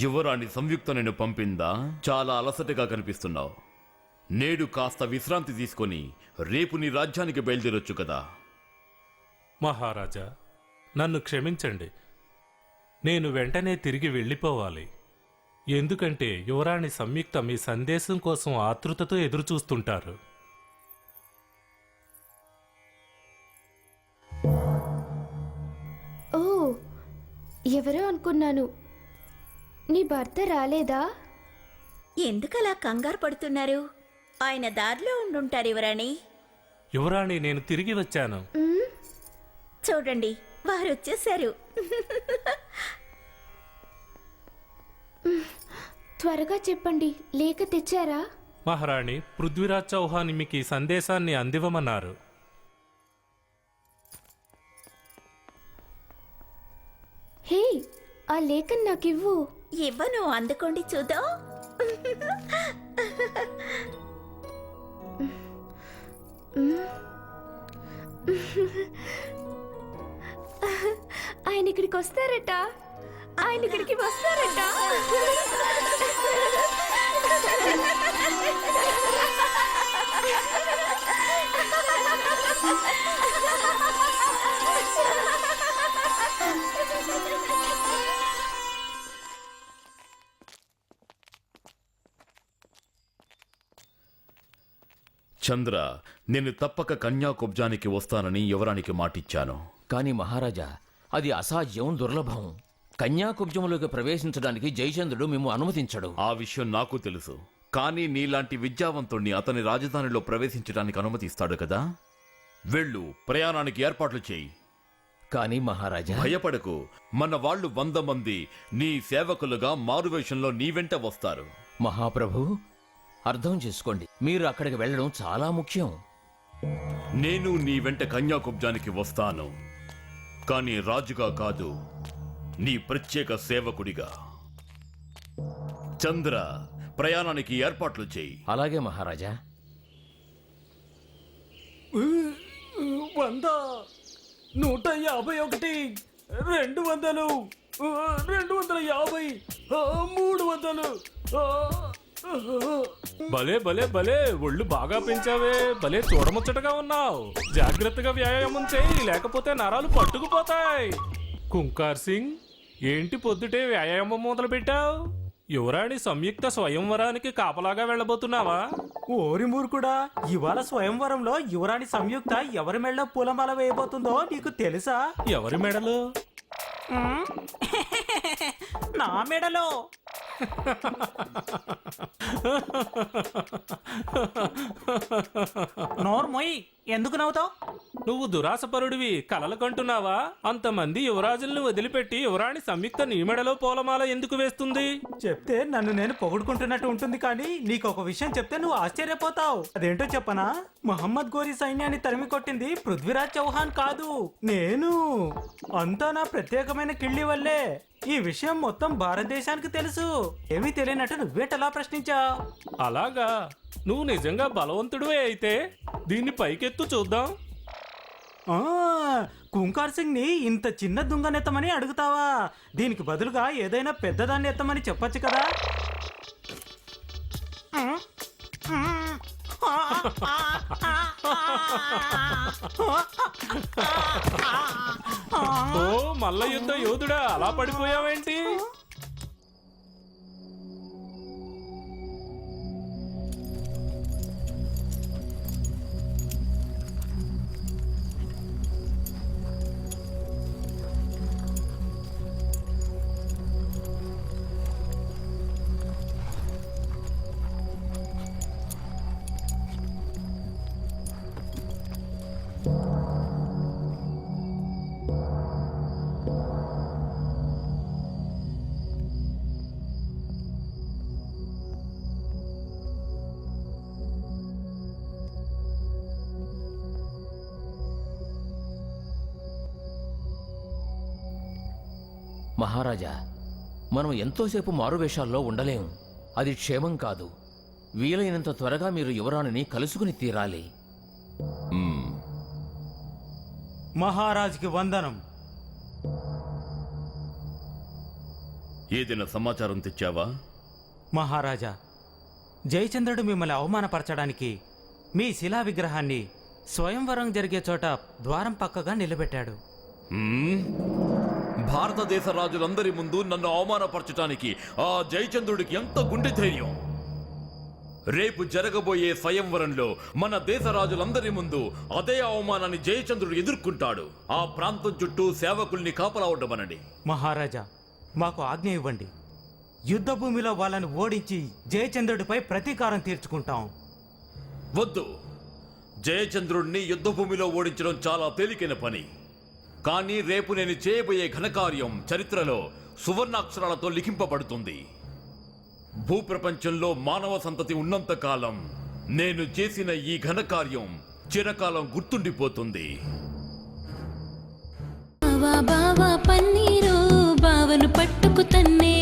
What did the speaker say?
యువరాణి సంయుక్త నేను పంపిందా? చాలా అలసటగా కనిపిస్తున్నావు. నేడు కాస్త విశ్రాంతి తీసుకొని రేపు నీ రాజ్యానికి బయలుదేరొచ్చు కదా. మహారాజా, నన్ను క్షమించండి. నేను వెంటనే తిరిగి వెళ్ళిపోవాలి. ఎందుకంటే యువరాణి సంయుక్త మీ సందేశం కోసం ఆతృతతో ఎదురుచూస్తుంటారు. ఓ, ఎవరో అనుకున్నాను. నీ భర్త రాలేదా? ఎందుకలా కంగారు పడుతున్నారు? ఆయన దారిలో ఉండుంటారు యువరాణి. యువరాణి, నేను తిరిగి వచ్చాను. చూడండి, వారు వచ్చేశారు. త్వరగా చెప్పండి, లేక తెచ్చారా? మహారాణి, పృథ్వీరాజ్ చౌహాన్ మీకు ఈ సందేశాన్ని అందివ్వమన్నారు. హే, ఆ లేఖను నాకివ్వు. ఇవ్వను, అందుకోండి చూద్దాం. ఆయన ఇక్కడికి వస్తారట. ఆయన ఇక్కడికి వస్తారట. చంద్ర, నేను తప్పక కన్యాకుబ్జానికి వస్తానని యువరానికి మాటిచ్చాను. కాని మహారాజా, అది అసాధ్యం, దుర్లభం. కన్యాకుబ్జంలోకి ప్రవేశించడానికి జయచంద్రుడు మేము అనుమతించడు. ఆ విషయం నాకు తెలుసు. కానీ నీలాంటి విద్యావంతుణ్ణి అతని రాజధానిలో ప్రవేశించడానికి అనుమతిస్తాడు కదా. వెళ్ళు, ప్రయాణానికి ఏర్పాట్లు చేయి. కాని మహారాజా, భయపడకు. మన వాళ్ళు 100 మంది నీ సేవకులుగా మారువేషంలో నీ వెంట వస్తారు. మహాప్రభు, అర్థం చేసుకోండి, మీరు అక్కడికి వెళ్ళడం చాలా ముఖ్యం. నేను నీ వెంట కన్యాకుబ్జానికి వస్తాను, కానీ రాజుగా కాదు, నీ ప్రత్యేక సేవకుడిగా. చంద్ర, ప్రయాణానికి ఏర్పాట్లు చేయి. అలాగే మహారాజా. 100, 151, 200, 250, 300. భలే భలే భలే, ఒళ్ళు బాగా పెంచావే. భలే చూడముచ్చటగా ఉన్నావు. జాగ్రత్తగా వ్యాయామం చేయి, లేకపోతే నరాలు పట్టుకుపోతాయి. కుంకార్ సింగ్, ఏంటి పొద్దుటే వ్యాయామం మొదలు పెట్టావు? యువరాణి సంయుక్త స్వయంవరానికి కాపలాగా వెళ్ళబోతున్నావా? ఓరి మూర్ఖుడా, ఇవాళ స్వయంవరంలో యువరాణి సంయుక్త ఎవరి మెళ్ళ పూలమాల వేయబోతుందో నీకు తెలుసా? ఎవరి మెడలో? నా మెడలో. నోర్మోయ్, ఎందుకు నవ్వుతావు? నువ్వు దురాసపరుడివి, కలలు కంటున్నావా? అంతమంది యువరాజుల్ని వదిలిపెట్టి యువరాణి సంయుక్త నీ మెడలో పూలమాల ఎందుకు వేస్తుంది? చెప్తే నన్ను నేను పొగుడుకుంటున్నట్టు ఉంటుంది, కానీ నీకు ఒక విషయం చెప్తే నువ్వు ఆశ్చర్యపోతావు. అదేంటో చెప్పనా? మహమ్మద్ గోరీ సైన్యాన్ని తరిమి కొట్టింది పృథ్వీరాజ్ చౌహాన్ కాదు, నేను. అంతా నా ప్రత్యేకమైన కిళ్ళి వల్లే. ఈ విషయం మొత్తం భారతదేశానికి తెలుసు. ఏమీ తెలియనట్టు నువ్వేటలా ప్రశ్నించావు? అలాగా? నువ్వు నిజంగా బలవంతుడివే అయితే దీన్ని పైకెత్తు చూద్దాం. కుంకార్ సింగ్ ని ఇంత చిన్న దుంగనెత్తమని అడుగుతావా? దీనికి బదులుగా ఏదైనా పెద్దదాన్ని ఎత్తమని చెప్పొచ్చు కదా. ఓ మల్ల యుద్ధ యోధుడా, అలా పడిపోయావేంటి? మహారాజా, మనం ఎంతోసేపు మారువేషాల్లో ఉండలేం. అది క్షేమం కాదు. వీలైనంత త్వరగా మీరు యువరాణిని కలుసుకుని తీరాలి. మహారాజుకి వందనం. ఏదైనా సమాచారం తెచ్చావా? మహారాజా, జయచంద్రుడు మిమ్మల్ని అవమానపరచడానికి మీ శిలా విగ్రహాన్ని స్వయంవరం జరిగే చోట ద్వారం పక్కగా నిలబెట్టాడు. హ్మ్? భారతదేశ రాజులందరి ముందు నన్ను అవమానపరచటానికి ఆ జయచంద్రుడికి ఎంత గుండె ధైర్యం! రేపు జరగబోయే స్వయంవరంలో మన దేశ రాజులందరి ముందు అదే అవమానాన్ని జయచంద్రుడు ఎదుర్కొంటాడు. ఆ ప్రాంతం చుట్టూ సేవకుల్ని కాపలా ఉండమనండి. మహారాజా, మాకు ఆజ్ఞ ఇవ్వండి. యుద్ధ భూమిలో వాళ్ళని ఓడించి జయచంద్రుడిపై ప్రతీకారం తీర్చుకుంటాం. వద్దు. జయచంద్రుడిని యుద్ధభూమిలో ఓడించడం చాలా తేలికైన పని. కానీ రేపు నేను చేయబోయే ఘనకార్యం చరిత్రలో సువర్ణాక్షరాలతో లిఖింపబడుతుంది. భూప్రపంచంలో మానవ సంతతి ఉన్నంత కాలం నేను చేసిన ఈ ఘనకార్యం చిరకాలం గుర్తుండిపోతుంది. బావా బావా పన్నీరు బావను పట్టుకు తన్నే